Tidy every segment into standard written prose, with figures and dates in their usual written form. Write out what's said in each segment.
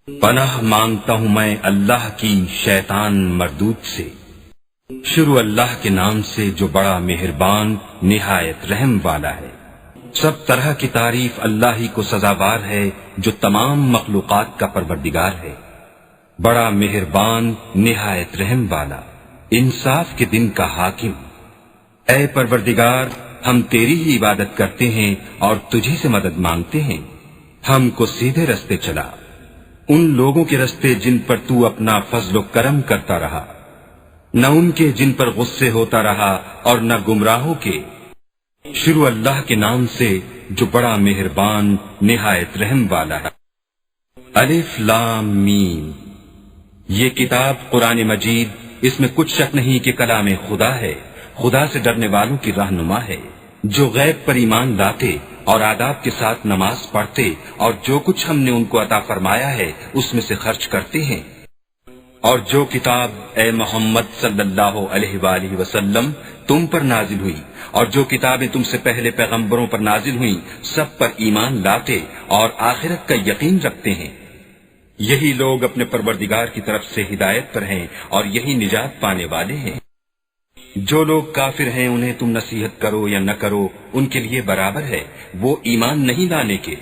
پناہ مانگتا ہوں میں اللہ کی شیطان مردود سے۔ شروع اللہ کے نام سے جو بڑا مہربان نہایت رحم والا ہے۔ سب طرح کی تعریف اللہ ہی کو سزاوار ہے جو تمام مخلوقات کا پروردگار ہے، بڑا مہربان نہایت رحم والا، انصاف کے دن کا حاکم۔ اے پروردگار، ہم تیری ہی عبادت کرتے ہیں اور تجھی سے مدد مانگتے ہیں۔ ہم کو سیدھے رستے چلا، ان لوگوں کے رستے جن پر تو اپنا فضل و کرم کرتا رہا، نہ ان کے جن پر غصے ہوتا رہا اور نہ گمراہوں کے۔ شروع اللہ کے نام سے جو بڑا مہربان نہایت رحم والا ہے۔ الف لام میم، یہ کتاب قرآن مجید، اس میں کچھ شک نہیں کہ کلام خدا ہے، خدا سے ڈرنے والوں کی رہنما ہے، جو غیب پر ایمان لاتے اور آداب کے ساتھ نماز پڑھتے اور جو کچھ ہم نے ان کو عطا فرمایا ہے اس میں سے خرچ کرتے ہیں۔ اور جو کتاب اے محمد صلی اللہ علیہ وآلہ وسلم تم پر نازل ہوئی اور جو کتابیں تم سے پہلے پیغمبروں پر نازل ہوئیں، سب پر ایمان لاتے اور آخرت کا یقین رکھتے ہیں۔ یہی لوگ اپنے پروردگار کی طرف سے ہدایت پر ہیں اور یہی نجات پانے والے ہیں۔ جو لوگ کافر ہیں انہیں تم نصیحت کرو یا نہ کرو ان کے لیے برابر ہے، وہ ایمان نہیں لانے کے۔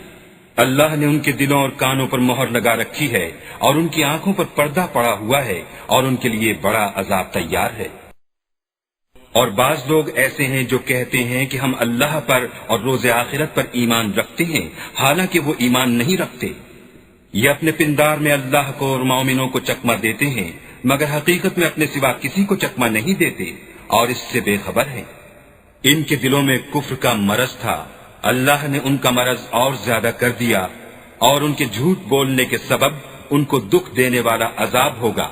اللہ نے ان کے دلوں اور کانوں پر مہر لگا رکھی ہے اور ان کی آنکھوں پر پردہ پڑا ہوا ہے اور ان کے لیے بڑا عذاب تیار ہے۔ اور بعض لوگ ایسے ہیں جو کہتے ہیں کہ ہم اللہ پر اور روز آخرت پر ایمان رکھتے ہیں، حالانکہ وہ ایمان نہیں رکھتے۔ یہ اپنے پندار میں اللہ کو اور مومنوں کو چکمہ دیتے ہیں، مگر حقیقت میں اپنے سوا کسی کو چکمہ نہیں دیتے اور اس سے بے خبر ہیں۔ ان کے دلوں میں کفر کا مرض تھا، اللہ نے ان کا مرض اور زیادہ کر دیا، اور ان کے جھوٹ بولنے کے سبب ان کو دکھ دینے والا عذاب ہوگا۔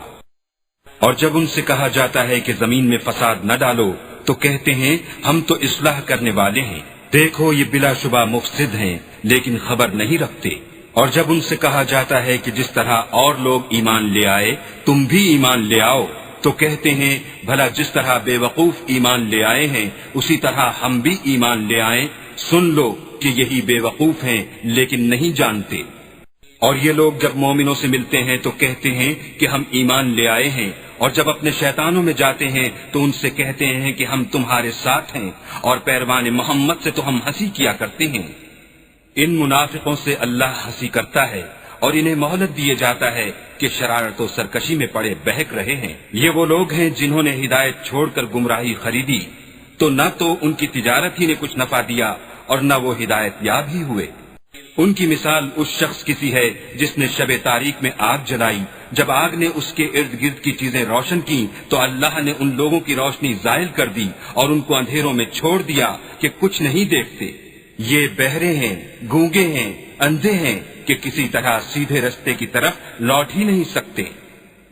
اور جب ان سے کہا جاتا ہے کہ زمین میں فساد نہ ڈالو تو کہتے ہیں ہم تو اصلاح کرنے والے ہیں، دیکھو یہ بلا شبہ مفسد ہیں لیکن خبر نہیں رکھتے۔ اور جب ان سے کہا جاتا ہے کہ جس طرح اور لوگ ایمان لے آئے تم بھی ایمان لے آؤ تو کہتے ہیں بھلا جس طرح بے وقوف ایمان لے آئے ہیں اسی طرح ہم بھی ایمان لے آئیں، سن لو کہ یہی بے وقوف ہیں لیکن نہیں جانتے۔ اور یہ لوگ جب مومنوں سے ملتے ہیں تو کہتے ہیں کہ ہم ایمان لے آئے ہیں، اور جب اپنے شیطانوں میں جاتے ہیں تو ان سے کہتے ہیں کہ ہم تمہارے ساتھ ہیں، اور پیروان محمد سے تو ہم ہنسی کیا کرتے ہیں۔ ان منافقوں سے اللہ ہنسی کرتا ہے اور انہیں مہلت دیے جاتا ہے کہ شرارت و سرکشی میں پڑے بہک رہے ہیں۔ یہ وہ لوگ ہیں جنہوں نے ہدایت چھوڑ کر گمراہی خریدی، تو نہ تو ان کی تجارت ہی نے کچھ نفع دیا اور نہ وہ ہدایت یاب ہی ہوئے۔ ان کی مثال اس شخص کی سی ہے جس نے شب تاریک میں آگ جلائی، جب آگ نے اس کے ارد گرد کی چیزیں روشن کی تو اللہ نے ان لوگوں کی روشنی زائل کر دی اور ان کو اندھیروں میں چھوڑ دیا کہ کچھ نہیں دیکھتے۔ یہ بہرے ہیں، گونگے ہیں، اندھے ہیں کہ کسی طرح سیدھے رستے کی طرف لوٹ ہی نہیں سکتے۔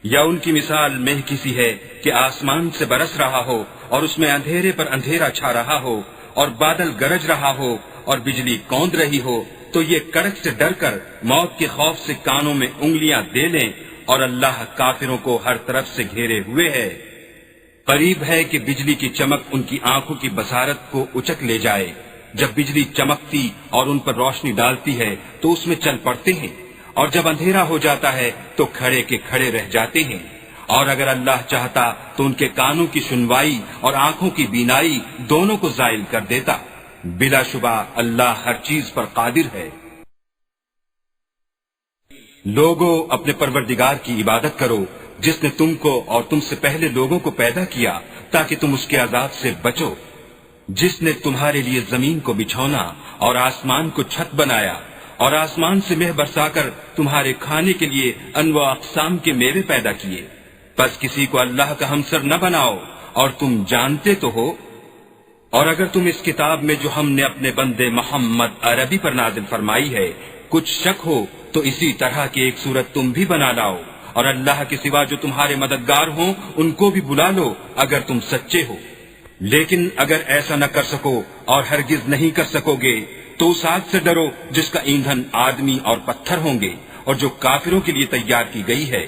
یا ان کی مثال مہ کی سی ہے کہ آسمان سے برس رہا ہو اور اس میں اندھیرے پر اندھیرا چھا رہا ہو اور بادل گرج رہا ہو اور بجلی کوند رہی ہو، تو یہ کڑک سے ڈر کر موت کے خوف سے کانوں میں انگلیاں دے لیں، اور اللہ کافروں کو ہر طرف سے گھیرے ہوئے ہے۔ قریب ہے کہ بجلی کی چمک ان کی آنکھوں کی بصارت کو اچک لے جائے۔ جب بجلی چمکتی اور ان پر روشنی ڈالتی ہے تو اس میں چل پڑتے ہیں، اور جب اندھیرا ہو جاتا ہے تو کھڑے کے کھڑے رہ جاتے ہیں۔ اور اگر اللہ چاہتا تو ان کے کانوں کی سنوائی اور آنکھوں کی بینائی دونوں کو زائل کر دیتا۔ بلا شبہ اللہ ہر چیز پر قادر ہے۔ لوگوں، اپنے پروردگار کی عبادت کرو جس نے تم کو اور تم سے پہلے لوگوں کو پیدا کیا تاکہ تم اس کے عذاب سے بچو، جس نے تمہارے لیے زمین کو بچھونا اور آسمان کو چھت بنایا اور آسمان سے مہ برسا کر تمہارے کھانے کے لیے انواع اقسام کے میوے پیدا کیے، پس کسی کو اللہ کا ہمسر نہ بناؤ اور تم جانتے تو ہو۔ اور اگر تم اس کتاب میں جو ہم نے اپنے بندے محمد عربی پر نازل فرمائی ہے کچھ شک ہو تو اسی طرح کی ایک صورت تم بھی بنا لاؤ، اور اللہ کے سوا جو تمہارے مددگار ہوں ان کو بھی بلا لو اگر تم سچے ہو۔ لیکن اگر ایسا نہ کر سکو اور ہرگز نہیں کر سکو گے تو اس آگ سے ڈرو جس کا ایندھن آدمی اور پتھر ہوں گے اور جو کافروں کے لیے تیار کی گئی ہے۔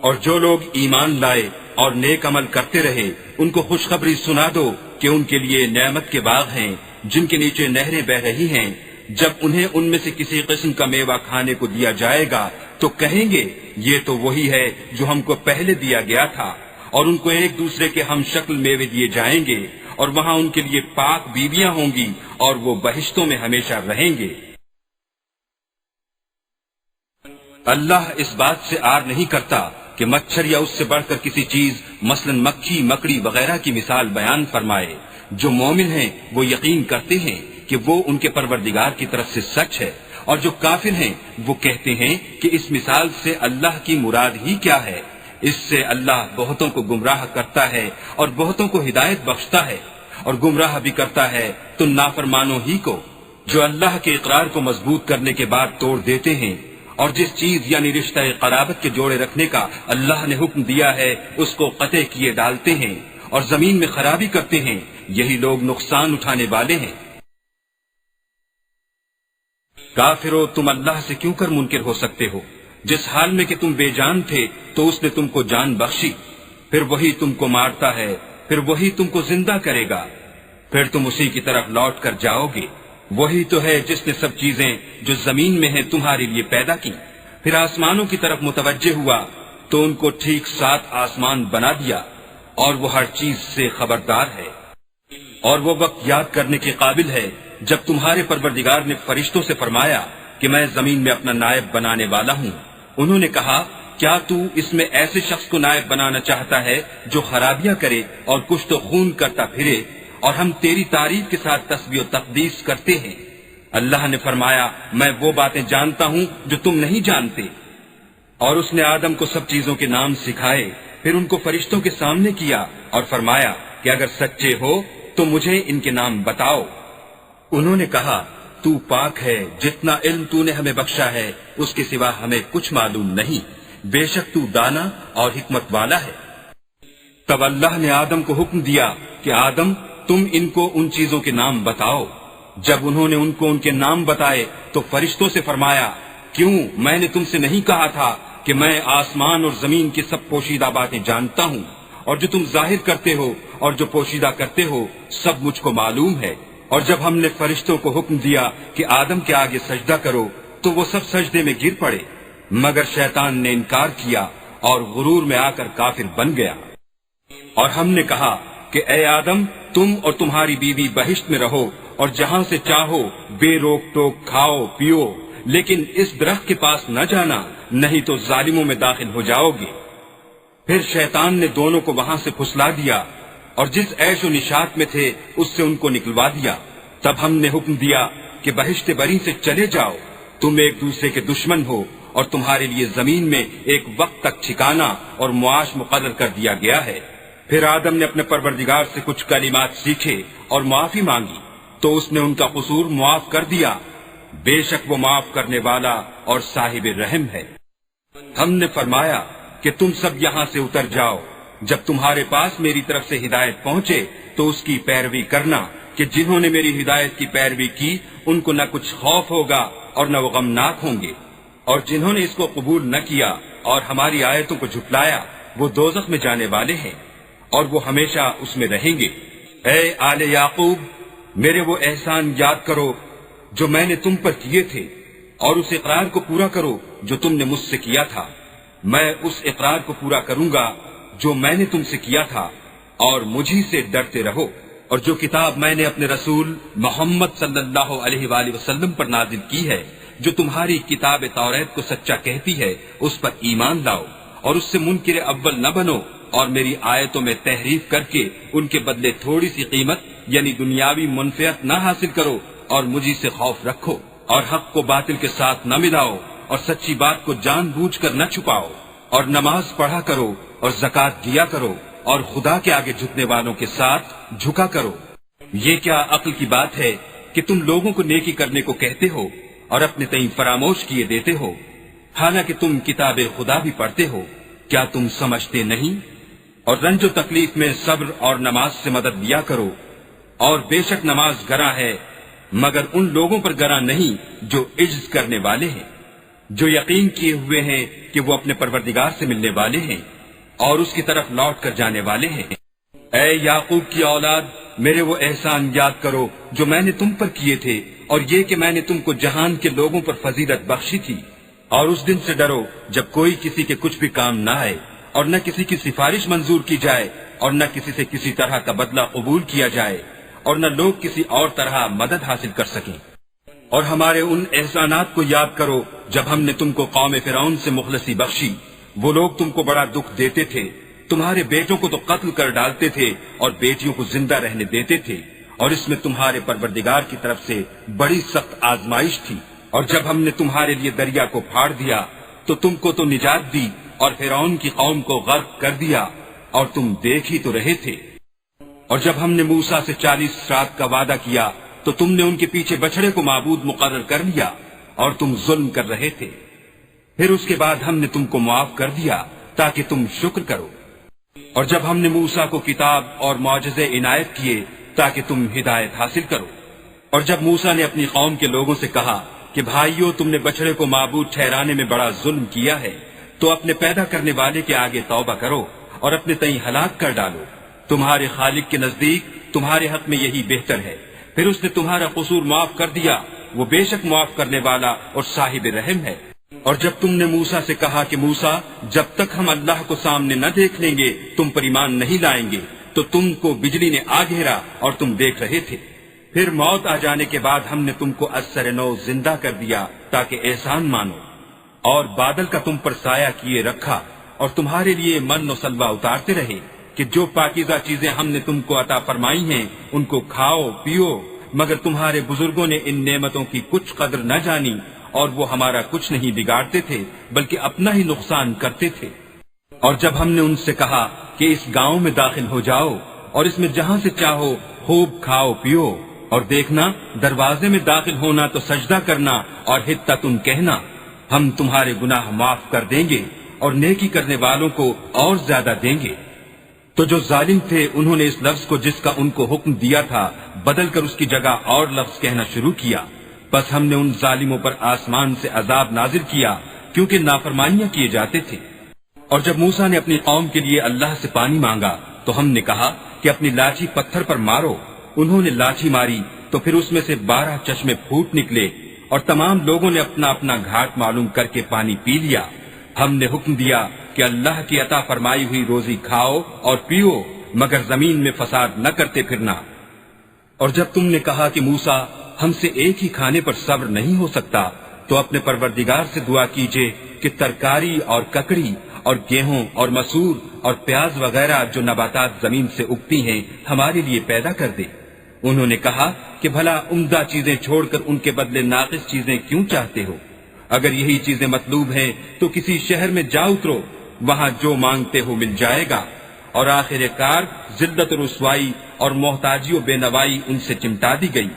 اور جو لوگ ایمان لائے اور نیک عمل کرتے رہے ان کو خوشخبری سنا دو کہ ان کے لیے نعمت کے باغ ہیں جن کے نیچے نہریں بہ رہی ہیں، جب انہیں ان میں سے کسی قسم کا میوہ کھانے کو دیا جائے گا تو کہیں گے یہ تو وہی ہے جو ہم کو پہلے دیا گیا تھا، اور ان کو ایک دوسرے کے ہم شکل میوے دیے جائیں گے، اور وہاں ان کے لیے پاک بیویاں ہوں گی، اور وہ بہشتوں میں ہمیشہ رہیں گے۔ اللہ اس بات سے آر نہیں کرتا کہ مچھر یا اس سے بڑھ کر کسی چیز مثلا مکھی، مکڑی وغیرہ کی مثال بیان فرمائے۔ جو مومن ہیں وہ یقین کرتے ہیں کہ وہ ان کے پروردگار کی طرف سے سچ ہے، اور جو کافر ہیں وہ کہتے ہیں کہ اس مثال سے اللہ کی مراد ہی کیا ہے۔ اس سے اللہ بہتوں کو گمراہ کرتا ہے اور بہتوں کو ہدایت بخشتا ہے، اور گمراہ بھی کرتا ہے تو نافرمانوں ہی کو، جو اللہ کے اقرار کو مضبوط کرنے کے بعد توڑ دیتے ہیں، اور جس چیز یعنی رشتہ قرابت کے جوڑے رکھنے کا اللہ نے حکم دیا ہے اس کو قطع کیے ڈالتے ہیں، اور زمین میں خرابی کرتے ہیں۔ یہی لوگ نقصان اٹھانے والے ہیں۔ کافرو، تم اللہ سے کیوں کر منکر ہو سکتے ہو؟ جس حال میں کہ تم بے جان تھے تو اس نے تم کو جان بخشی، پھر وہی تم کو مارتا ہے، پھر وہی تم کو زندہ کرے گا، پھر تم اسی کی طرف لوٹ کر جاؤ گے۔ وہی تو ہے جس نے سب چیزیں جو زمین میں ہیں تمہارے لیے پیدا کی، پھر آسمانوں کی طرف متوجہ ہوا تو ان کو ٹھیک 7 آسمان بنا دیا، اور وہ ہر چیز سے خبردار ہے۔ اور وہ وقت یاد کرنے کے قابل ہے جب تمہارے پروردگار نے فرشتوں سے فرمایا کہ میں زمین میں اپنا نائب بنانے والا ہوں۔ انہوں نے کہا کیا تو اس میں ایسے شخص کو نائب بنانا چاہتا ہے جو خرابیاں کرے اور کشت و خون کرتا پھرے، اور ہم تیری تعریف کے ساتھ تسبیح و تقدیس کرتے ہیں۔ اللہ نے فرمایا میں وہ باتیں جانتا ہوں جو تم نہیں جانتے۔ اور اس نے آدم کو سب چیزوں کے نام سکھائے، پھر ان کو فرشتوں کے سامنے کیا اور فرمایا کہ اگر سچے ہو تو مجھے ان کے نام بتاؤ۔ انہوں نے کہا تو پاک ہے، جتنا علم تو نے ہمیں بخشا ہے اس کے سوا ہمیں کچھ معلوم نہیں، بے شک تو دانا اور حکمت والا ہے۔ تب اللہ نے آدم کو حکم دیا کہ آدم تم ان کو ان چیزوں کے نام بتاؤ۔ جب انہوں نے ان کو ان کے نام بتائے تو فرشتوں سے فرمایا کیوں میں نے تم سے نہیں کہا تھا کہ میں آسمان اور زمین کی سب پوشیدہ باتیں جانتا ہوں، اور جو تم ظاہر کرتے ہو اور جو پوشیدہ کرتے ہو سب مجھ کو معلوم ہے۔ اور جب ہم نے فرشتوں کو حکم دیا کہ آدم کے آگے سجدہ کرو تو وہ سب سجدے میں گر پڑے، مگر شیطان نے انکار کیا اور غرور میں آ کر کافر بن گیا۔ اور ہم نے کہا کہ اے آدم تم اور تمہاری بیوی بہشت میں رہو، اور جہاں سے چاہو بے روک ٹوک کھاؤ پیو، لیکن اس درخت کے پاس نہ جانا، نہیں تو ظالموں میں داخل ہو جاؤ گے۔ پھر شیطان نے دونوں کو وہاں سے پھسلا دیا، اور جس عیش و نشاط میں تھے اس سے ان کو نکلوا دیا۔ تب ہم نے حکم دیا کہ بہشت بری سے چلے جاؤ، تم ایک دوسرے کے دشمن ہو، اور تمہارے لیے زمین میں ایک وقت تک ٹھکانہ اور معاش مقرر کر دیا گیا ہے۔ پھر آدم نے اپنے پروردگار سے کچھ کلمات سیکھے اور معافی مانگی تو اس نے ان کا قصور معاف کر دیا، بے شک وہ معاف کرنے والا اور صاحب رحم ہے۔ ہم نے فرمایا کہ تم سب یہاں سے اتر جاؤ، جب تمہارے پاس میری طرف سے ہدایت پہنچے تو اس کی پیروی کرنا، کہ جنہوں نے میری ہدایت کی پیروی کی ان کو نہ کچھ خوف ہوگا اور نہ وہ غمناک ہوں گے، اور جنہوں نے اس کو قبول نہ کیا اور ہماری آیتوں کو جھٹلایا وہ دوزخ میں جانے والے ہیں، اور وہ ہمیشہ اس میں رہیں گے۔ اے آل یعقوب، میرے وہ احسان یاد کرو جو میں نے تم پر کیے تھے، اور اس اقرار کو پورا کرو جو تم نے مجھ سے کیا تھا۔ میں اس اقرار کو پورا کروں گا جو میں نے تم سے کیا تھا، اور مجھی سے ڈرتے رہو۔ اور جو کتاب میں نے اپنے رسول محمد صلی اللہ علیہ وآلہ وسلم پر نازل کی ہے، جو تمہاری کتاب توریت کو سچا کہتی ہے، اس پر ایمان لاؤ، اور اس سے منکر اول نہ بنو، اور میری آیتوں میں تحریف کر کے ان کے بدلے تھوڑی سی قیمت یعنی دنیاوی منفعت نہ حاصل کرو، اور مجھی سے خوف رکھو، اور حق کو باطل کے ساتھ نہ ملاؤ، اور سچی بات کو جان بوجھ کر نہ چھپاؤ، اور نماز پڑھا کرو اور زکوٰۃ دیا کرو، اور خدا کے آگے جھکنے والوں کے ساتھ جھکا کرو۔ یہ کیا عقل کی بات ہے کہ تم لوگوں کو نیکی کرنے کو کہتے ہو اور اپنے تئیں فراموش کیے دیتے ہو، حالانکہ تم کتاب خدا بھی پڑھتے ہو، کیا تم سمجھتے نہیں؟ اور رنج و تکلیف میں صبر اور نماز سے مدد لیا کرو، اور بے شک نماز گراں ہے مگر ان لوگوں پر گراں نہیں جو عجز کرنے والے ہیں، جو یقین کیے ہوئے ہیں کہ وہ اپنے پروردگار سے ملنے والے ہیں اور اس کی طرف لوٹ کر جانے والے ہیں۔ اے یعقوب کی اولاد، میرے وہ احسان یاد کرو جو میں نے تم پر کیے تھے، اور یہ کہ میں نے تم کو جہان کے لوگوں پر فضیلت بخشی تھی۔ اور اس دن سے ڈرو جب کوئی کسی کے کچھ بھی کام نہ آئے، اور نہ کسی کی سفارش منظور کی جائے، اور نہ کسی سے کسی طرح کا بدلہ قبول کیا جائے، اور نہ لوگ کسی اور طرح مدد حاصل کر سکیں۔ اور ہمارے ان احسانات کو یاد کرو جب ہم نے تم کو قوم فرعون سے مخلصی بخشی۔ وہ لوگ تم کو بڑا دکھ دیتے تھے، تمہارے بیٹوں کو تو قتل کر ڈالتے تھے اور بیٹیوں کو زندہ رہنے دیتے تھے، اور اس میں تمہارے پروردگار کی طرف سے بڑی سخت آزمائش تھی۔ اور جب ہم نے تمہارے لیے دریا کو پھاڑ دیا تو تم کو تو نجات دی، اور فرعون کی قوم کو غرق کر دیا، اور تم دیکھ ہی تو رہے تھے۔ اور جب ہم نے موسیٰ سے 40 رات کا وعدہ کیا تو تم نے ان کے پیچھے بچڑے کو معبود مقرر کر لیا، اور تم ظلم کر رہے تھے۔ پھر اس کے بعد ہم نے تم کو معاف کر دیا تاکہ تم شکر کرو۔ اور جب ہم نے موسیٰ کو کتاب اور معجزے عنایت کیے تاکہ تم ہدایت حاصل کرو۔ اور جب موسیٰ نے اپنی قوم کے لوگوں سے کہا کہ بھائیو، تم نے بچڑے کو معبود ٹھہرانے میں بڑا ظلم کیا ہے، تو اپنے پیدا کرنے والے کے آگے توبہ کرو اور اپنے تئیں ہلاک کر ڈالو۔ تمہارے خالق کے نزدیک تمہارے حق میں یہی بہتر ہے۔ پھر اس نے تمہارا قصور معاف کر دیا، وہ بے شک معاف کرنے والا اور صاحب رحم ہے۔ اور جب تم نے موسیٰ سے کہا کہ موسیٰ، جب تک ہم اللہ کو سامنے نہ دیکھ لیں گے تم پر ایمان نہیں لائیں گے، تو تم کو بجلی نے آ گھیرا اور تم دیکھ رہے تھے۔ پھر موت آ جانے کے بعد ہم نے تم کو ازسر نو زندہ کر دیا تاکہ احسان مانو، اور بادل کا تم پر سایہ کیے رکھا، اور تمہارے لیے من و سلوہ اتارتے رہے کہ جو پاکیزہ چیزیں ہم نے تم کو عطا فرمائی ہیں ان کو کھاؤ پیو، مگر تمہارے بزرگوں نے ان نعمتوں کی کچھ قدر نہ جانی، اور وہ ہمارا کچھ نہیں بگاڑتے تھے بلکہ اپنا ہی نقصان کرتے تھے۔ اور جب ہم نے ان سے کہا کہ اس گاؤں میں داخل ہو جاؤ اور اس میں جہاں سے چاہو خوب کھاؤ پیو، اور دیکھنا دروازے میں داخل ہونا تو سجدہ کرنا اور حطۃ کہنا، ہم تمہارے گناہ معاف کر دیں گے اور نیکی کرنے والوں کو اور زیادہ دیں گے۔ تو جو ظالم تھے انہوں نے اس لفظ کو جس کا ان کو حکم دیا تھا بدل کر اس کی جگہ اور لفظ کہنا شروع کیا، بس ہم نے ان ظالموں پر آسمان سے عذاب نازل کیا کیونکہ نافرمانیاں کیے جاتے تھے۔ اور جب موسیٰ نے اپنی قوم کے لیے اللہ سے پانی مانگا تو ہم نے کہا کہ اپنی لاٹھی پتھر پر مارو۔ انہوں نے لاٹھی ماری تو پھر اس میں سے 12 چشمے پھوٹ نکلے، اور تمام لوگوں نے اپنا اپنا گھاٹ معلوم کر کے پانی پی لیا۔ ہم نے حکم دیا کہ اللہ کی عطا فرمائی ہوئی روزی کھاؤ اور پیو، مگر زمین میں فساد نہ کرتے پھرنا۔ اور جب تم نے کہا کہ موسیٰ، ہم سے ایک ہی کھانے پر صبر نہیں ہو سکتا، تو اپنے پروردگار سے دعا کیجئے کہ ترکاری اور ککڑی اور گیہوں اور مسور اور پیاز وغیرہ جو نباتات زمین سے اگتی ہیں ہمارے لیے پیدا کر دے۔ انہوں نے کہا کہ بھلا عمدہ چیزیں چھوڑ کر ان کے بدلے ناقص چیزیں کیوں چاہتے ہو؟ اگر یہی چیزیں مطلوب ہیں تو کسی شہر میں جا اترو، وہاں جو مانگتے ہو مل جائے گا۔ اور آخر کار ذلت و رسوائی اور محتاجی و بے نوائی ان سے چمٹا دی گئی،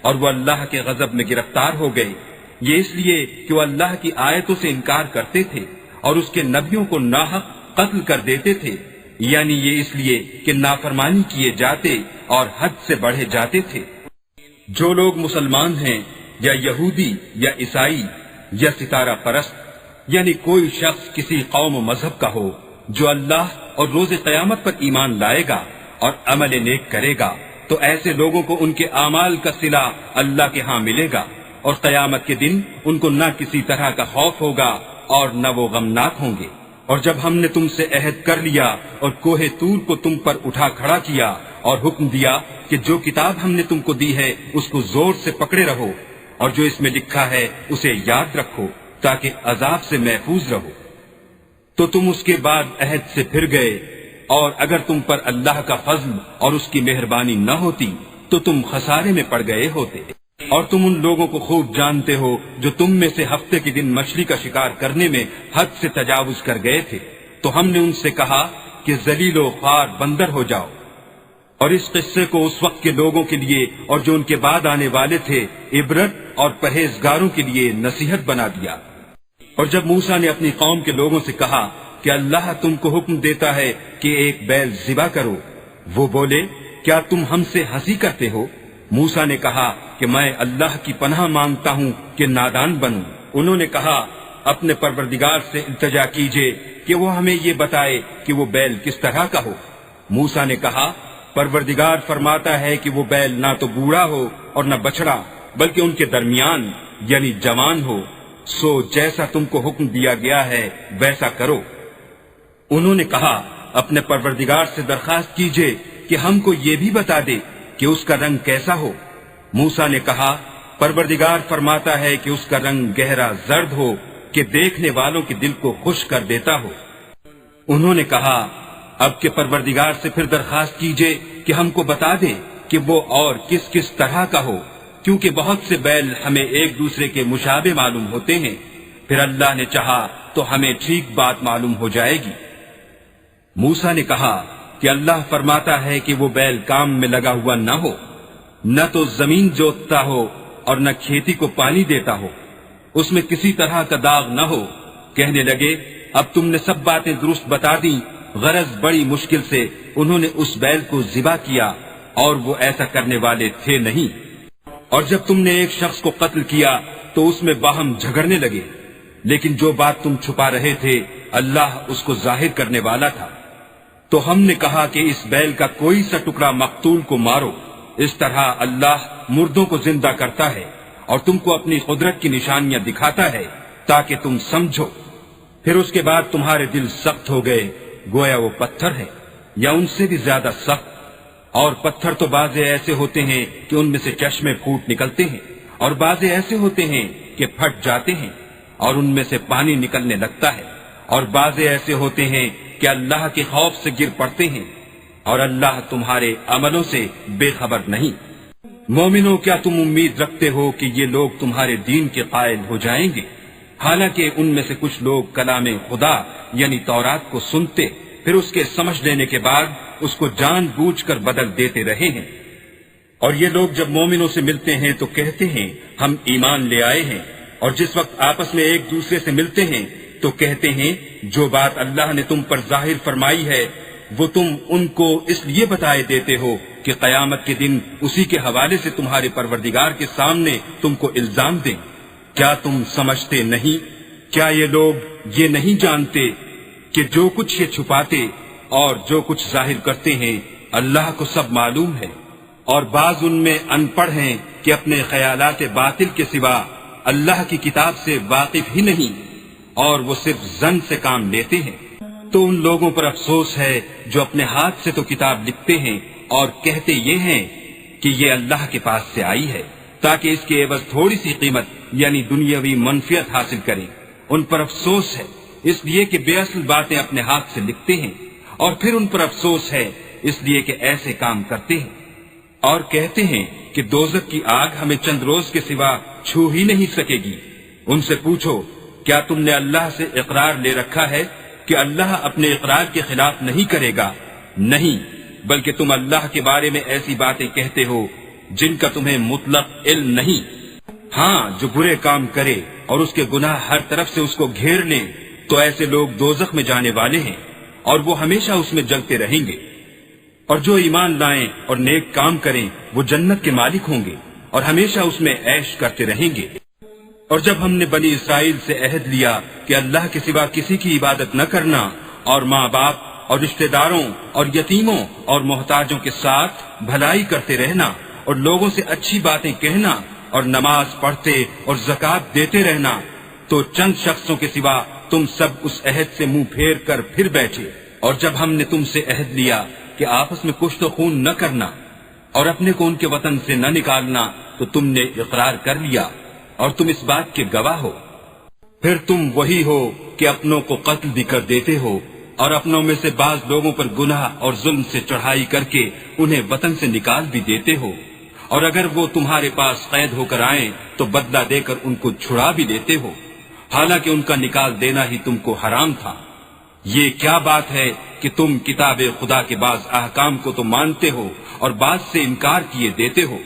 اور وہ اللہ کے غضب میں گرفتار ہو گئے۔ یہ اس لیے کہ وہ اللہ کی آیتوں سے انکار کرتے تھے اور اس کے نبیوں کو ناحق قتل کر دیتے تھے، یعنی یہ اس لیے کہ نافرمانی کیے جاتے اور حد سے بڑھے جاتے تھے۔ جو لوگ مسلمان ہیں یا یہودی یا عیسائی یا ستارہ پرست، یعنی کوئی شخص کسی قوم و مذہب کا ہو جو اللہ اور روز قیامت پر ایمان لائے گا اور عمل نیک کرے گا، تو ایسے لوگوں کو ان کے اعمال کا صلہ اللہ کے ہاں ملے گا، اور قیامت کے دن ان کو نہ کسی طرح کا خوف ہوگا اور نہ وہ غمناک ہوں گے۔ اور جب ہم نے تم سے عہد کر لیا اور کوہ طور کو تم پر اٹھا کھڑا کیا اور حکم دیا کہ جو کتاب ہم نے تم کو دی ہے اس کو زور سے پکڑے رہو، اور جو اس میں لکھا ہے اسے یاد رکھو تاکہ عذاب سے محفوظ رہو، تو تم اس کے بعد عہد سے پھر گئے، اور اگر تم پر اللہ کا فضل اور اس کی مہربانی نہ ہوتی تو تم خسارے میں پڑ گئے ہوتے۔ اور تم ان لوگوں کو خوب جانتے ہو جو تم میں سے ہفتے کے دن مچھلی کا شکار کرنے میں حد سے تجاوز کر گئے تھے، تو ہم نے ان سے کہا کہ ذلیل و خوار بندر ہو جاؤ۔ اور اس قصے کو اس وقت کے لوگوں کے لیے اور جو ان کے بعد آنے والے تھے عبرت اور پرہیزگاروں کے لیے نصیحت بنا دیا۔ اور جب موسیٰ نے اپنی قوم کے لوگوں سے کہا کہ اللہ تم کو حکم دیتا ہے کہ ایک بیل ذبح کرو، وہ بولے کیا تم ہم سے ہنسی کرتے ہو؟ موسیٰ نے کہا کہ میں اللہ کی پناہ مانگتا ہوں کہ نادان بنوں۔ انہوں نے کہا اپنے پروردگار سے التجا کیجئے کہ وہ ہمیں یہ بتائے کہ وہ بیل کس طرح کا ہو۔ موسیٰ نے کہا پروردگار فرماتا ہے کہ وہ بیل نہ تو بوڑھا ہو اور نہ بچڑا بلکہ ان کے درمیان یعنی جوان ہو، سو جیسا تم کو حکم دیا گیا ہے ویسا کرو۔ انہوں نے کہا اپنے پروردگار سے درخواست کیجئے کہ ہم کو یہ بھی بتا دے کہ اس کا رنگ کیسا ہو۔ موسیٰ نے کہا پروردگار فرماتا ہے کہ اس کا رنگ گہرا زرد ہو کہ دیکھنے والوں کے دل کو خوش کر دیتا ہو۔ انہوں نے کہا اب کے پروردگار سے پھر درخواست کیجئے کہ ہم کو بتا دے کہ وہ اور کس کس طرح کا ہو، کیونکہ بہت سے بیل ہمیں ایک دوسرے کے مشابہ معلوم ہوتے ہیں، پھر اللہ نے چاہا تو ہمیں ٹھیک بات معلوم ہو جائے گی۔ موسیٰ نے کہا کہ اللہ فرماتا ہے کہ وہ بیل کام میں لگا ہوا نہ ہو، نہ تو زمین جوتتا ہو اور نہ کھیتی کو پانی دیتا ہو، اس میں کسی طرح کا داغ نہ ہو۔ کہنے لگے اب تم نے سب باتیں درست بتا دیں، غرض بڑی مشکل سے انہوں نے اس بیل کو ذبح کیا اور وہ ایسا کرنے والے تھے نہیں۔ اور جب تم نے ایک شخص کو قتل کیا تو اس میں باہم جھگڑنے لگے، لیکن جو بات تم چھپا رہے تھے اللہ اس کو ظاہر کرنے والا تھا۔ تو ہم نے کہا کہ اس بیل کا کوئی سا ٹکڑا مقتول کو مارو، اس طرح اللہ مردوں کو زندہ کرتا ہے اور تم کو اپنی قدرت کی نشانیاں دکھاتا ہے تاکہ تم سمجھو۔ پھر اس کے بعد تمہارے دل سخت ہو گئے گویا وہ پتھر ہے یا ان سے بھی زیادہ سخت، اور پتھر تو بعض ایسے ہوتے ہیں کہ ان میں سے چشمے پھوٹ نکلتے ہیں، اور بعض ایسے ہوتے ہیں کہ پھٹ جاتے ہیں اور ان میں سے پانی نکلنے لگتا ہے، اور بعض ایسے ہوتے ہیں کہ اللہ کے خوف سے گر پڑتے ہیں، اور اللہ تمہارے عملوں سے بے خبر نہیں۔ مومنوں کیا تم امید رکھتے ہو کہ یہ لوگ تمہارے دین کے قائل ہو جائیں گے؟ حالانکہ ان میں سے کچھ لوگ کلام خدا یعنی تورات کو سنتے پھر اس کے سمجھ لینے کے بعد اس کو جان بوجھ کر بدل دیتے رہے ہیں۔ اور یہ لوگ جب مومنوں سے ملتے ہیں تو کہتے ہیں ہم ایمان لے آئے ہیں، اور جس وقت آپس میں ایک دوسرے سے ملتے ہیں تو کہتے ہیں جو بات اللہ نے تم پر ظاہر فرمائی ہے وہ تم ان کو اس لیے بتائے دیتے ہو کہ قیامت کے دن اسی کے حوالے سے تمہارے پروردگار کے سامنے تم کو الزام دیں۔ کیا تم سمجھتے نہیں؟ کیا یہ لوگ یہ نہیں جانتے کہ جو کچھ یہ چھپاتے اور جو کچھ ظاہر کرتے ہیں اللہ کو سب معلوم ہے؟ اور بعض ان میں ان پڑھ ہیں کہ اپنے خیالات باطل کے سوا اللہ کی کتاب سے واقف ہی نہیں، اور وہ صرف ظن سے کام لیتے ہیں۔ تو ان لوگوں پر افسوس ہے جو اپنے ہاتھ سے تو کتاب لکھتے ہیں اور کہتے یہ ہیں کہ یہ اللہ کے پاس سے آئی ہے تاکہ اس کے عوض تھوڑی سی قیمت یعنی دنیاوی منفعت حاصل کریں۔ ان پر افسوس ہے اس لیے کہ بے اصل باتیں اپنے ہاتھ سے لکھتے ہیں، اور پھر ان پر افسوس ہے اس لیے کہ ایسے کام کرتے ہیں، اور کہتے ہیں کہ دوزخ کی آگ ہمیں چند روز کے سوا چھو ہی نہیں سکے گی۔ ان سے پوچھو کیا تم نے اللہ سے اقرار لے رکھا ہے کہ اللہ اپنے اقرار کے خلاف نہیں کرے گا؟ نہیں، بلکہ تم اللہ کے بارے میں ایسی باتیں کہتے ہو جن کا تمہیں مطلق علم نہیں۔ ہاں، جو برے کام کرے اور اس کے گناہ ہر طرف سے اس کو گھیر لیں تو ایسے لوگ دوزخ میں جانے والے ہیں اور وہ ہمیشہ اس میں جلتے رہیں گے۔ اور جو ایمان لائیں اور نیک کام کریں وہ جنت کے مالک ہوں گے اور ہمیشہ اس میں عیش کرتے رہیں گے۔ اور جب ہم نے بنی اسرائیل سے عہد لیا کہ اللہ کے سوا کسی کی عبادت نہ کرنا، اور ماں باپ اور رشتہ داروں اور یتیموں اور محتاجوں کے ساتھ بھلائی کرتے رہنا اور لوگوں سے اچھی باتیں کہنا اور نماز پڑھتے اور زکوٰۃ دیتے رہنا، تو چند شخصوں کے سوا تم سب اس عہد سے منہ پھیر کر پھر بیٹھے۔ اور جب ہم نے تم سے عہد لیا کہ آپس میں کشت و خون نہ کرنا اور اپنے کو ان کے وطن سے نہ نکالنا، تو تم نے اقرار کر لیا اور تم اس بات کے گواہ ہو۔ پھر تم وہی ہو کہ اپنوں کو قتل بھی کر دیتے ہو اور اپنوں میں سے بعض لوگوں پر گناہ اور ظلم سے چڑھائی کر کے انہیں وطن سے نکال بھی دیتے ہو، اور اگر وہ تمہارے پاس قید ہو کر آئیں تو بدلہ دے کر ان کو چھڑا بھی دیتے ہو، حالانکہ ان کا نکال دینا ہی تم کو حرام تھا۔ یہ کیا بات ہے کہ تم کتاب خدا کے بعض احکام کو تو مانتے ہو اور بعض سے انکار کیے دیتے ہو؟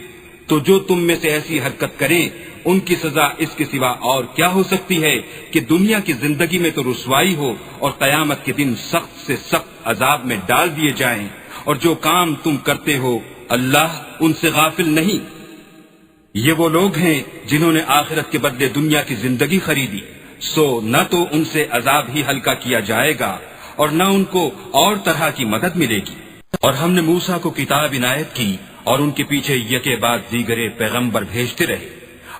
تو جو تم میں سے ایسی حرکت کریں ان کی سزا اس کے سوا اور کیا ہو سکتی ہے کہ دنیا کی زندگی میں تو رسوائی ہو اور قیامت کے دن سخت سے سخت عذاب میں ڈال دیے جائیں، اور جو کام تم کرتے ہو اللہ ان سے غافل نہیں۔ یہ وہ لوگ ہیں جنہوں نے آخرت کے بدلے دنیا کی زندگی خریدی، سو نہ تو ان سے عذاب ہی ہلکا کیا جائے گا اور نہ ان کو اور طرح کی مدد ملے گی۔ اور ہم نے موسیٰ کو کتاب عنایت کی اور ان کے پیچھے یکے بعد دیگرے پیغمبر بھیجتے رہے،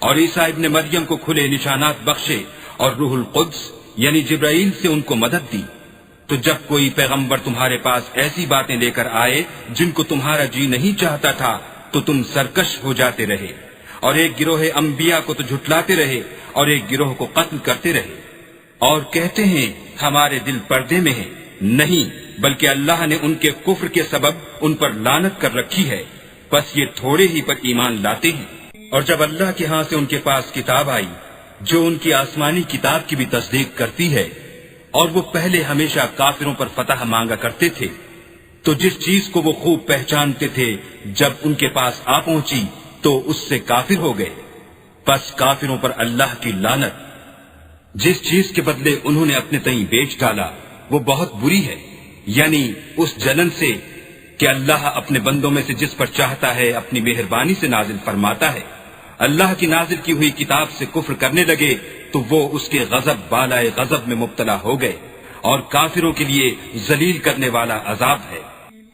اور عیسیٰ ابن مریم کو کھلے نشانات بخشے اور روح القدس یعنی جبرائیل سے ان کو مدد دی۔ تو جب کوئی پیغمبر تمہارے پاس ایسی باتیں لے کر آئے جن کو تمہارا جی نہیں چاہتا تھا تو تم سرکش ہو جاتے رہے، اور ایک گروہ انبیاء کو تو جھٹلاتے رہے اور ایک گروہ کو قتل کرتے رہے، اور کہتے ہیں ہمارے دل پردے میں ہیں، نہیں بلکہ اللہ نے ان کے کفر کے سبب ان پر لعنت کر رکھی ہے، بس یہ تھوڑے ہی پر ایمان لاتے ہیں۔ اور جب اللہ کے ہاں سے ان کے پاس کتاب آئی جو ان کی آسمانی کتاب کی بھی تصدیق کرتی ہے، اور وہ پہلے ہمیشہ کافروں پر فتح مانگا کرتے تھے، تو جس چیز کو وہ خوب پہچانتے تھے جب ان کے پاس آ پہنچی تو اس سے کافر ہو گئے، پس کافروں پر اللہ کی لعنت۔ جس چیز کے بدلے انہوں نے اپنے تئیں بیچ ڈالا وہ بہت بری ہے، یعنی اس جلن سے کہ اللہ اپنے بندوں میں سے جس پر چاہتا ہے اپنی مہربانی سے نازل فرماتا ہے۔ اللہ کی نازل کی ہوئی کتاب سے کفر کرنے لگے تو وہ اس کے غضب بالائے غضب میں مبتلا ہو گئے، اور کافروں کے لیے ذلیل کرنے والا عذاب ہے۔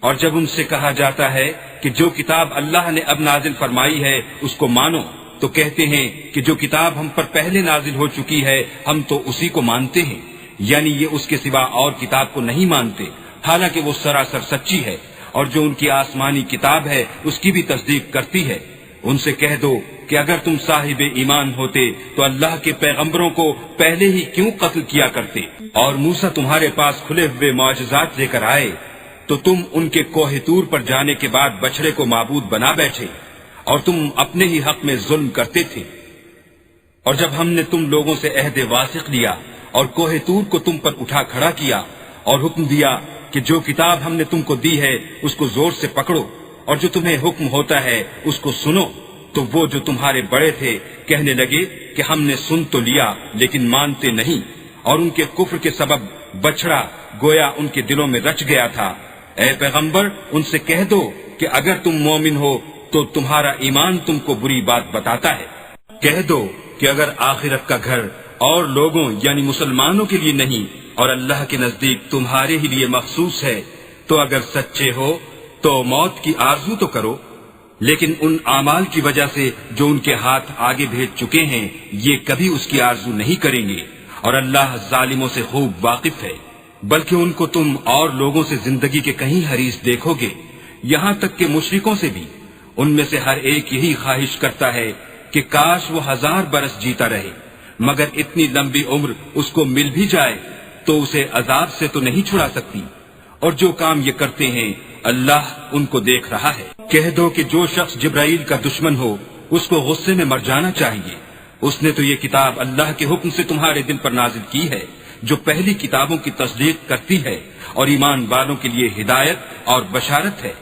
اور جب ان سے کہا جاتا ہے کہ جو کتاب اللہ نے اب نازل فرمائی ہے اس کو مانو، تو کہتے ہیں کہ جو کتاب ہم پر پہلے نازل ہو چکی ہے ہم تو اسی کو مانتے ہیں، یعنی یہ اس کے سوا اور کتاب کو نہیں مانتے، حالانکہ وہ سراسر سچی ہے، اور جو ان کی آسمانی کتاب ہے اس کی بھی تصدیق کرتی ہے۔ ان سے کہہ دو کہ اگر تم صاحب ایمان ہوتے تو اللہ کے پیغمبروں کو پہلے ہی کیوں قتل کیا کرتے، اور موسیٰ تمہارے پاس کھلے ہوئے معجزات لے کر آئے تو تم ان کے کوہ طور پر جانے کے بعد بچڑے کو معبود بنا بیٹھے، اور تم اپنے ہی حق میں ظلم کرتے تھے۔ اور جب ہم نے تم لوگوں سے عہد واثق لیا اور کوہ طور کو تم پر اٹھا کھڑا کیا اور حکم دیا کہ جو کتاب ہم نے تم کو دی ہے اس کو زور سے پکڑو، اور جو تمہیں حکم ہوتا ہے اس کو سنو، تو وہ جو تمہارے بڑے تھے کہنے لگے کہ ہم نے سن تو لیا لیکن مانتے نہیں، اور ان کے کفر کے سبب بچڑا گویا ان کے دلوں میں رچ گیا تھا۔ اے پیغمبر ان سے کہہ دو کہ اگر تم مومن ہو تو تمہارا ایمان تم کو بری بات بتاتا ہے۔ کہہ دو کہ اگر آخرت کا گھر اور لوگوں یعنی مسلمانوں کے لیے نہیں اور اللہ کے نزدیک تمہارے ہی لیے مخصوص ہے تو اگر سچے ہو تو موت کی آرزو تو کرو، لیکن ان اعمال کی وجہ سے جو ان کے ہاتھ آگے بھیج چکے ہیں یہ کبھی اس کی آرزو نہیں کریں گے، اور اللہ ظالموں سے خوب واقف ہے۔ بلکہ ان کو تم اور لوگوں سے زندگی کے کہیں حریص دیکھو گے، یہاں تک کہ مشرکوں سے بھی، ان میں سے ہر ایک یہی خواہش کرتا ہے کہ کاش وہ 1000 برس جیتا رہے، مگر اتنی لمبی عمر اس کو مل بھی جائے تو اسے عذاب سے تو نہیں چھڑا سکتی، اور جو کام یہ کرتے ہیں اللہ ان کو دیکھ رہا ہے۔ کہہ دو کہ جو شخص جبرائیل کا دشمن ہو اس کو غصے میں مر جانا چاہیے، اس نے تو یہ کتاب اللہ کے حکم سے تمہارے دل پر نازل کی ہے جو پہلی کتابوں کی تصدیق کرتی ہے اور ایمان والوں کے لیے ہدایت اور بشارت ہے۔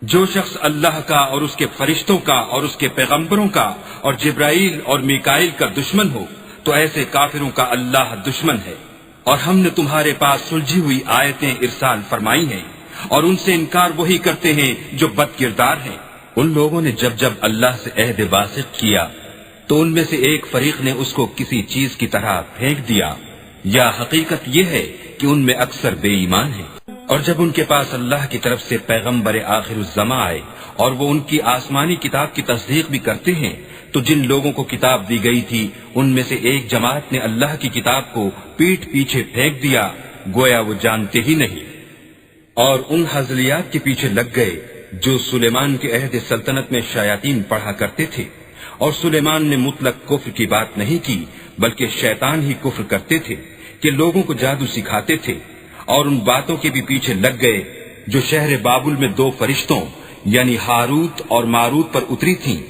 جو شخص اللہ کا اور اس کے فرشتوں کا اور اس کے پیغمبروں کا اور جبرائیل اور میکائیل کا دشمن ہو تو ایسے کافروں کا اللہ دشمن ہے۔ اور ہم نے تمہارے پاس سلجھی ہوئی آیتیں ارسال فرمائی ہیں، اور ان سے انکار وہی کرتے ہیں جو بد کردار ہیں۔ ان لوگوں نے جب اللہ سے عہد واثق کیا تو ان میں سے ایک فریق نے اس کو کسی چیز کی طرح پھینک دیا، یا حقیقت یہ ہے کہ ان میں اکثر بے ایمان ہیں۔ اور جب ان کے پاس اللہ کی طرف سے پیغمبر آخر الزماں آئے اور وہ ان کی آسمانی کتاب کی تصدیق بھی کرتے ہیں تو جن لوگوں کو کتاب دی گئی تھی ان میں سے ایک جماعت نے اللہ کی کتاب کو پیٹھ پیچھے پھینک دیا گویا وہ جانتے ہی نہیں، اور ان ہزلیات کے پیچھے لگ گئے جو سلیمان کے عہد سلطنت میں شیاطین پڑھا کرتے تھے۔ اور سلیمان نے مطلق کفر کی بات نہیں کی بلکہ شیطان ہی کفر کرتے تھے کہ لوگوں کو جادو سکھاتے تھے، اور ان باتوں کے بھی پیچھے لگ گئے جو شہر بابل میں 2 فرشتوں یعنی ہاروت اور ماروت پر اتری تھیں،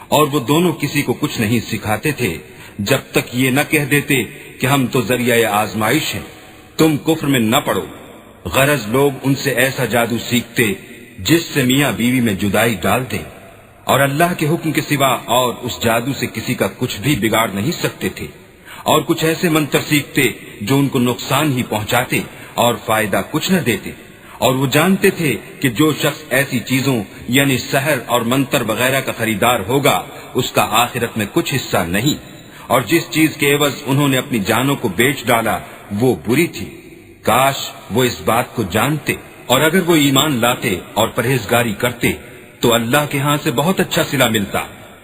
اور وہ دونوں کسی کو کچھ نہیں سکھاتے تھے جب تک یہ نہ کہہ دیتے کہ ہم تو ذریعہ آزمائش ہیں، تم کفر میں نہ پڑو۔ غرض لوگ ان سے ایسا جادو سیکھتے جس سے میاں بیوی میں جدائی ڈال دیں، اور اللہ کے حکم کے سوا اور اس جادو سے کسی کا کچھ بھی بگاڑ نہیں سکتے تھے، اور کچھ ایسے منتر سیکھتے جو ان کو نقصان ہی پہنچاتے اور فائدہ کچھ نہ دیتے، اور وہ جانتے تھے کہ جو شخص ایسی چیزوں یعنی سحر اور منتر وغیرہ کا خریدار ہوگا اس کا آخرت میں کچھ حصہ نہیں، اور جس چیز کے عوض انہوں نے اپنی جانوں کو بیچ ڈالا وہ بری تھی، کاش وہ اس بات کو جانتے۔ اور اگر وہ ایمان لاتے اور پرہیزگاری کرتے تو اللہ کے ہاں سے بہت اچھا صلہ ملتا.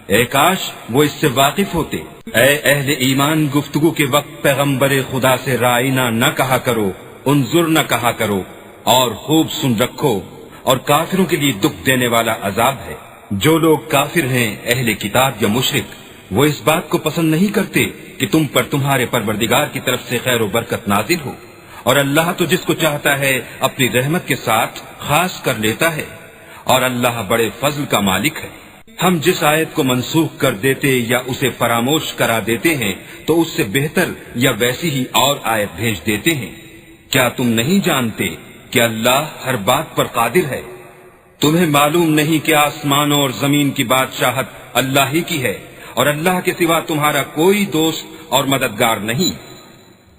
اے کاش وہ اس سے واقف ہوتے. اے اہل ایمان، گفتگو کے وقت پیغمبر خدا سے رائنا نہ کہا کرو، انظر نہ کہا کرو، اور خوب سن رکھو، اور کافروں کے لیے دکھ دینے والا عذاب ہے. جو لوگ کافر ہیں، اہل کتاب یا مشرک، وہ اس بات کو پسند نہیں کرتے کہ تم پر تمہارے پروردگار کی طرف سے خیر و برکت نازل ہو، اور اللہ تو جس کو چاہتا ہے اپنی رحمت کے ساتھ خاص کر لیتا ہے، اور اللہ بڑے فضل کا مالک ہے. ہم جس آیت کو منسوخ کر دیتے یا اسے فراموش کرا دیتے ہیں تو اس سے بہتر یا ویسی ہی اور آیت بھیج دیتے ہیں. کیا تم نہیں جانتے کہ اللہ ہر بات پر قادر ہے؟ تمہیں معلوم نہیں کہ آسمانوں اور زمین کی بادشاہت اللہ ہی کی ہے، اور اللہ کے سوا تمہارا کوئی دوست اور مددگار نہیں.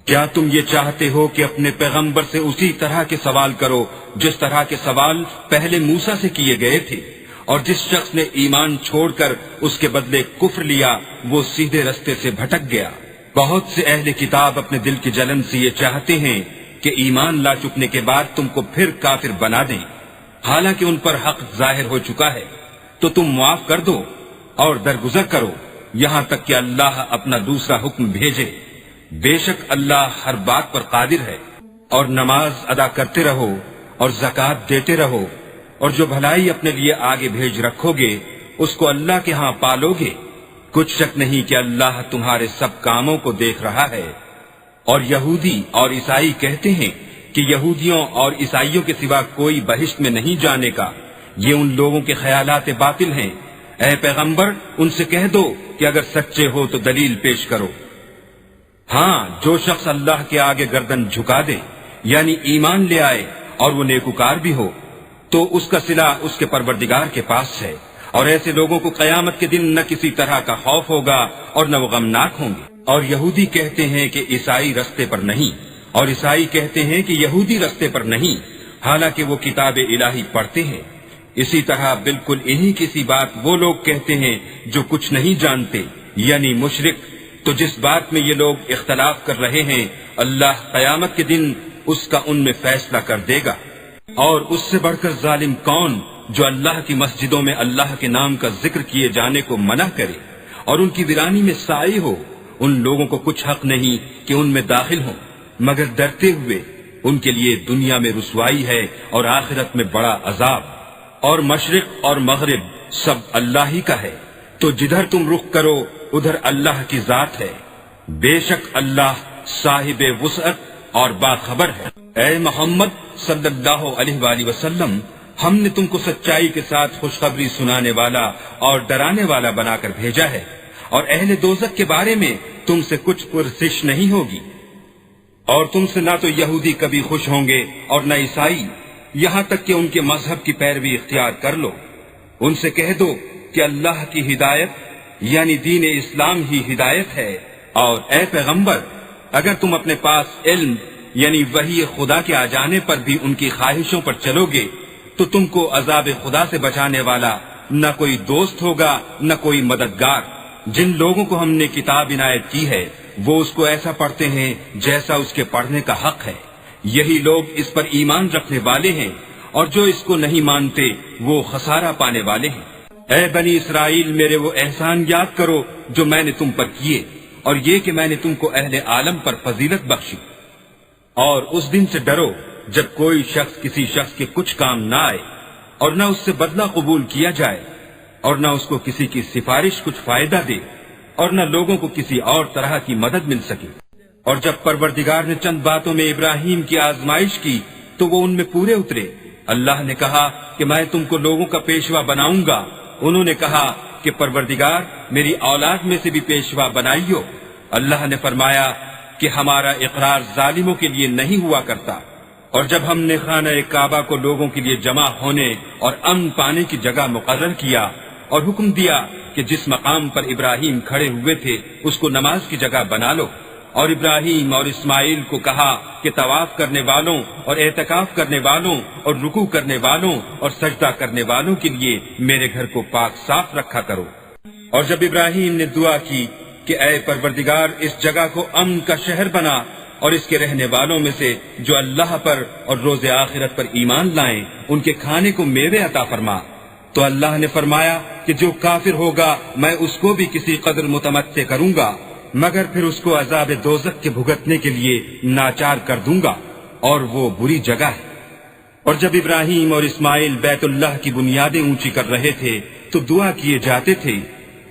کیا تم یہ چاہتے ہو کہ اپنے پیغمبر سے اسی طرح کے سوال کرو جس طرح کے سوال پہلے موسیٰ سے کیے گئے تھے؟ اور جس شخص نے ایمان چھوڑ کر اس کے بدلے کفر لیا وہ سیدھے رستے سے بھٹک گیا. بہت سے اہل کتاب اپنے دل کی جلن سے یہ چاہتے ہیں کہ ایمان لا چکنے کے بعد تم کو پھر کافر بنا دیں، حالانکہ ان پر حق ظاہر ہو چکا ہے. تو تم معاف کر دو اور درگزر کرو یہاں تک کہ اللہ اپنا دوسرا حکم بھیجے. بے شک اللہ ہر بات پر قادر ہے. اور نماز ادا کرتے رہو اور زکوٰۃ دیتے رہو، اور جو بھلائی اپنے لیے آگے بھیج رکھو گے اس کو اللہ کے ہاں پالو گے. کچھ شک نہیں کہ اللہ تمہارے سب کاموں کو دیکھ رہا ہے. اور یہودی اور عیسائی کہتے ہیں کہ یہودیوں اور عیسائیوں کے سوا کوئی بہشت میں نہیں جانے کا. یہ ان لوگوں کے خیالات باطل ہیں. اے پیغمبر، ان سے کہہ دو کہ اگر سچے ہو تو دلیل پیش کرو. ہاں، جو شخص اللہ کے آگے گردن جھکا دے یعنی ایمان لے آئے اور وہ نیکوکار بھی ہو تو اس کا صلہ اس کے پروردگار کے پاس ہے. اور ایسے لوگوں کو قیامت کے دن نہ کسی طرح کا خوف ہوگا اور نہ وہ غمناک ہوں گے. اور یہودی کہتے ہیں کہ عیسائی رستے پر نہیں، اور عیسائی کہتے ہیں کہ یہودی رستے پر نہیں، حالانکہ وہ کتاب الہی پڑھتے ہیں. اسی طرح بالکل انہی کسی بات وہ لوگ کہتے ہیں جو کچھ نہیں جانتے یعنی مشرک. تو جس بات میں یہ لوگ اختلاف کر رہے ہیں اللہ قیامت کے دن اس کا ان میں فیصلہ کر دے گا. اور اس سے بڑھ کر ظالم کون جو اللہ کی مسجدوں میں اللہ کے نام کا ذکر کیے جانے کو منع کرے اور ان کی ویرانی میں سائے ہو. ان لوگوں کو کچھ حق نہیں کہ ان میں داخل ہوں مگر ڈرتے ہوئے. ان کے لیے دنیا میں رسوائی ہے اور آخرت میں بڑا عذاب. اور مشرق اور مغرب سب اللہ ہی کا ہے، تو جدھر تم رخ کرو ادھر اللہ کی ذات ہے. بے شک اللہ صاحب وسعت اور باخبر ہے. اے محمد صلی اللہ علیہ وآلہ وسلم، ہم نے تم کو سچائی کے ساتھ خوشخبری سنانے والا اور ڈرانے والا بنا کر بھیجا ہے، اور اہل دوزخ کے بارے میں تم سے کچھ پرسش نہیں ہوگی. اور تم سے نہ تو یہودی کبھی خوش ہوں گے اور نہ عیسائی، یہاں تک کہ ان کے مذہب کی پیروی اختیار کر لو. ان سے کہہ دو کہ اللہ کی ہدایت یعنی دین اسلام ہی ہدایت ہے. اور اے پیغمبر، اگر تم اپنے پاس علم یعنی وحی خدا کے آ جانے پر بھی ان کی خواہشوں پر چلو گے تو تم کو عذاب خدا سے بچانے والا نہ کوئی دوست ہوگا نہ کوئی مددگار. جن لوگوں کو ہم نے کتاب عنایت کی ہے وہ اس کو ایسا پڑھتے ہیں جیسا اس کے پڑھنے کا حق ہے. یہی لوگ اس پر ایمان رکھنے والے ہیں، اور جو اس کو نہیں مانتے وہ خسارہ پانے والے ہیں. اے بنی اسرائیل، میرے وہ احسان یاد کرو جو میں نے تم پر کیے، اور یہ کہ میں نے تم کو اہل عالم پر فضیلت بخشی. اور اس دن سے ڈرو جب کوئی شخص کسی شخص کے کچھ کام نہ آئے اور نہ اس سے بدلہ قبول کیا جائے، اور نہ اس کو کسی کی سفارش کچھ فائدہ دے، اور نہ لوگوں کو کسی اور طرح کی مدد مل سکے. اور جب پروردگار نے چند باتوں میں ابراہیم کی آزمائش کی تو وہ ان میں پورے اترے. اللہ نے کہا کہ میں تم کو لوگوں کا پیشوا بناؤں گا. انہوں نے کہا کہ پروردگار میری اولاد میں سے بھی پیشوا بنائیو. اللہ نے فرمایا کہ ہمارا اقرار ظالموں کے لیے نہیں ہوا کرتا. اور جب ہم نے خانہ کعبہ کو لوگوں کے لیے جمع ہونے اور امن پانے کی جگہ مقرر کیا اور حکم دیا کہ جس مقام پر ابراہیم کھڑے ہوئے تھے اس کو نماز کی جگہ بنا لو، اور ابراہیم اور اسماعیل کو کہا کہ طواف کرنے والوں اور اعتکاف کرنے والوں اور رکوع کرنے والوں اور سجدہ کرنے والوں کے لیے میرے گھر کو پاک صاف رکھا کرو. اور جب ابراہیم نے دعا کی کہ اے پروردگار اس جگہ کو امن کا شہر بنا اور اس کے رہنے والوں میں سے جو اللہ پر اور روز آخرت پر ایمان لائیں ان کے کھانے کو میوے عطا فرما۔ تو اللہ نے فرمایا کہ جو کافر ہوگا میں اس کو بھی کسی قدر متمتع کروں گا، مگر پھر اس کو عذاب دوزخ کے بھگتنے کے لیے ناچار کر دوں گا، اور وہ بری جگہ ہے۔ اور جب ابراہیم اور اسماعیل بیت اللہ کی بنیادیں اونچی کر رہے تھے تو دعا کیے جاتے تھے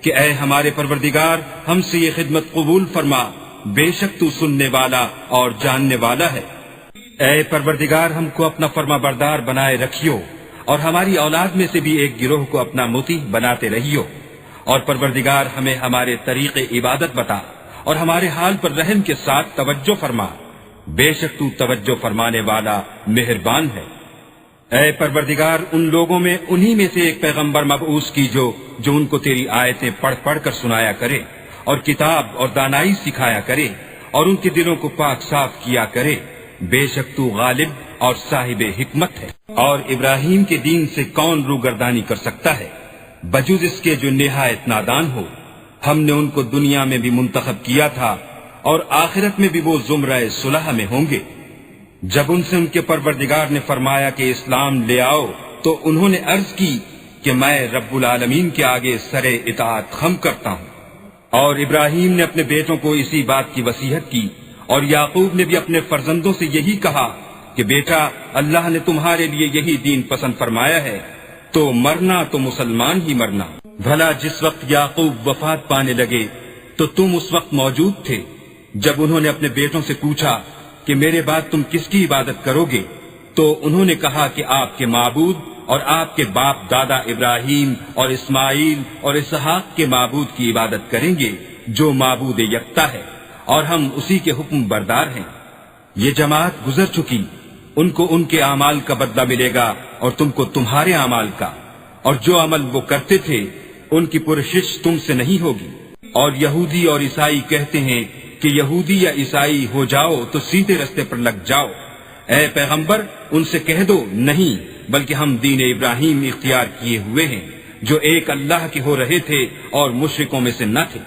کہ اے ہمارے پروردگار ہم سے یہ خدمت قبول فرما، بے شک تو سننے والا اور جاننے والا ہے۔ اے پروردگار ہم کو اپنا فرما بردار بنائے رکھیو، اور ہماری اولاد میں سے بھی ایک گروہ کو اپنا مطیع بناتے رہیو، اور پروردگار ہمیں ہمارے طریق عبادت بتا اور ہمارے حال پر رحم کے ساتھ توجہ فرما، بے شک تو توجہ فرمانے والا مہربان ہے۔ اے پروردگار ان لوگوں میں انہی میں سے ایک پیغمبر مبعوث کیجو جو ان کو تیری آیتیں پڑھ پڑھ کر سنایا کرے اور کتاب اور دانائی سکھایا کرے اور ان کے دلوں کو پاک صاف کیا کرے، بے شک تو غالب اور صاحب حکمت ہے۔ اور ابراہیم کے دین سے کون روگردانی کر سکتا ہے بجز اس کے جو نہایت نادان ہو؟ ہم نے ان کو دنیا میں بھی منتخب کیا تھا اور آخرت میں بھی وہ زمرہ صلح میں ہوں گے۔ جب ان سے ان کے پروردگار نے فرمایا کہ اسلام لے آؤ تو انہوں نے عرض کی کہ میں رب العالمین کے آگے سر اطاعت خم کرتا ہوں۔ اور ابراہیم نے اپنے بیٹوں کو اسی بات کی وصیت کی، اور یعقوب نے بھی اپنے فرزندوں سے یہی کہا کہ بیٹا اللہ نے تمہارے لیے یہی دین پسند فرمایا ہے، تو مرنا تو مسلمان ہی مرنا۔ بھلا جس وقت یعقوب وفات پانے لگے تو تم اس وقت موجود تھے جب انہوں نے اپنے بیٹوں سے پوچھا کہ میرے بعد تم کس کی عبادت کرو گے؟ تو انہوں نے کہا کہ آپ کے معبود اور آپ کے باپ دادا ابراہیم اور اسماعیل اور اسحاق کے معبود کی عبادت کریں گے جو معبود یکتا ہے، اور ہم اسی کے حکم بردار ہیں۔ یہ جماعت گزر چکی، ان کو ان کے اعمال کا بدلہ ملے گا اور تم کو تمہارے اعمال کا، اور جو عمل وہ کرتے تھے ان کی پرشش تم سے نہیں ہوگی۔ اور یہودی اور عیسائی کہتے ہیں کہ یہودی یا عیسائی ہو جاؤ تو سیدھے رستے پر لگ جاؤ۔ اے پیغمبر ان سے کہہ دو نہیں، بلکہ ہم دین ابراہیم اختیار کیے ہوئے ہیں جو ایک اللہ کے ہو رہے تھے اور مشرکوں میں سے نہ تھے۔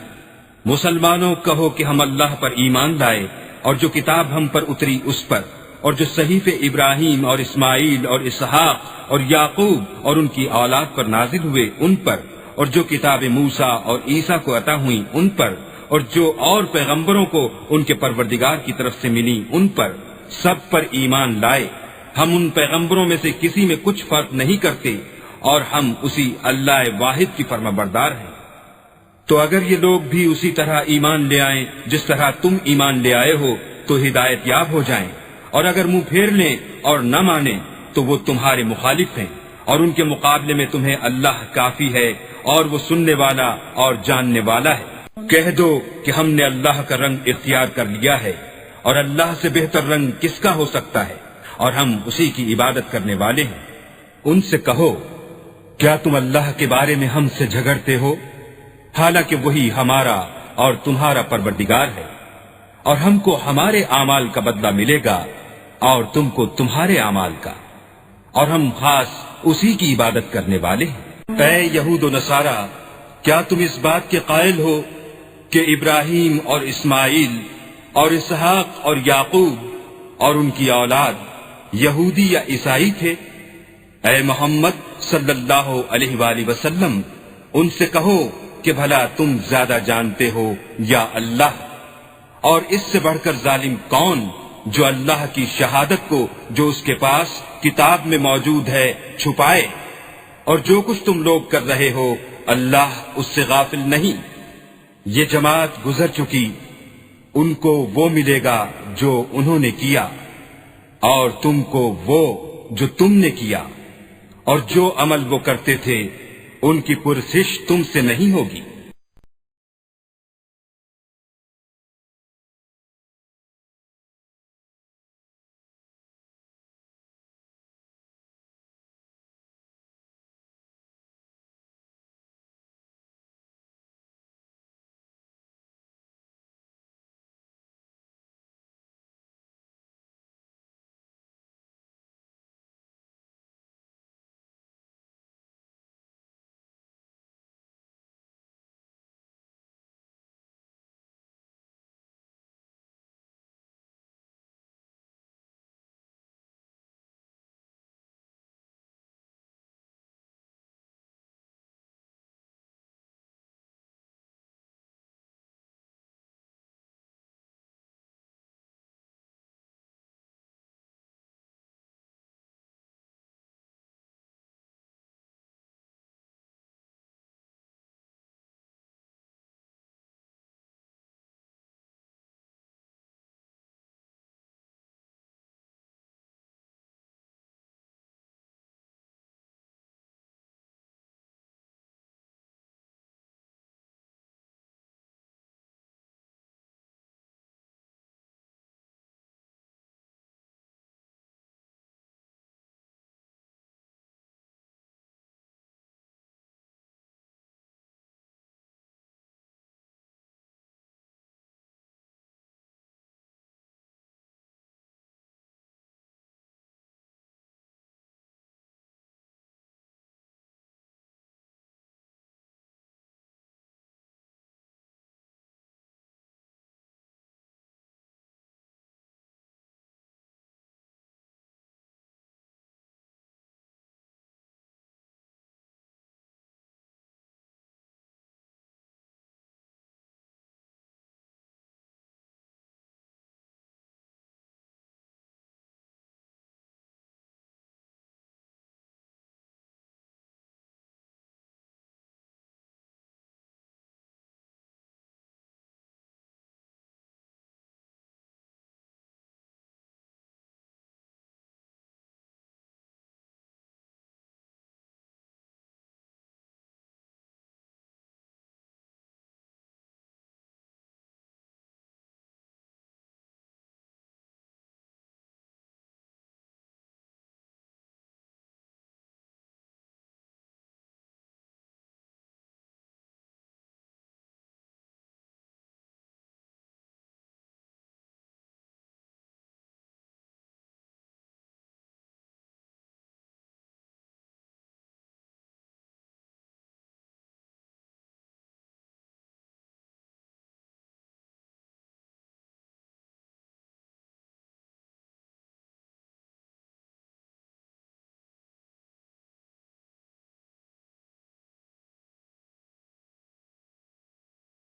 مسلمانوں کہو کہ ہم اللہ پر ایمان لائے اور جو کتاب ہم پر اتری اس پر، اور جو صحیفے ابراہیم اور اسماعیل اور اسحاق اور یعقوب اور ان کی اولاد پر نازل ہوئے ان پر، اور جو کتاب موسیٰ اور عیسیٰ کو عطا ہوئی ان پر، اور جو اور پیغمبروں کو ان کے پروردگار کی طرف سے ملی ان پر، سب پر ایمان لائے۔ ہم ان پیغمبروں میں سے کسی میں کچھ فرق نہیں کرتے، اور ہم اسی اللہ واحد کی فرما بردار ہیں۔ تو اگر یہ لوگ بھی اسی طرح ایمان لے آئیں جس طرح تم ایمان لے آئے ہو تو ہدایت یاب ہو جائیں، اور اگر منہ پھیر لیں اور نہ مانیں تو وہ تمہارے مخالف ہیں، اور ان کے مقابلے میں تمہیں اللہ کافی ہے اور وہ سننے والا اور جاننے والا ہے۔ کہہ دو کہ ہم نے اللہ کا رنگ اختیار کر لیا ہے، اور اللہ سے بہتر رنگ کس کا ہو سکتا ہے، اور ہم اسی کی عبادت کرنے والے ہیں۔ ان سے کہو کیا تم اللہ کے بارے میں ہم سے جھگڑتے ہو، حالانکہ وہی ہمارا اور تمہارا پروردگار ہے، اور ہم کو ہمارے اعمال کا بدلہ ملے گا اور تم کو تمہارے اعمال کا، اور ہم خاص اسی کی عبادت کرنے والے ہیں۔ اے یہود و نصارا کیا تم اس بات کے قائل ہو کہ ابراہیم اور اسماعیل اور اسحاق اور یعقوب اور ان کی اولاد یہودی یا عیسائی تھے؟ اے محمد صلی اللہ علیہ وآلہ وسلم ان سے کہو کہ بھلا تم زیادہ جانتے ہو یا اللہ؟ اور اس سے بڑھ کر ظالم کون جو اللہ کی شہادت کو جو اس کے پاس کتاب میں موجود ہے چھپائے؟ اور جو کچھ تم لوگ کر رہے ہو اللہ اس سے غافل نہیں۔ یہ جماعت گزر چکی، ان کو وہ ملے گا جو انہوں نے کیا، اور تم کو وہ جو تم نے کیا، اور جو عمل وہ کرتے تھے ان کی پرسش تم سے نہیں ہوگی۔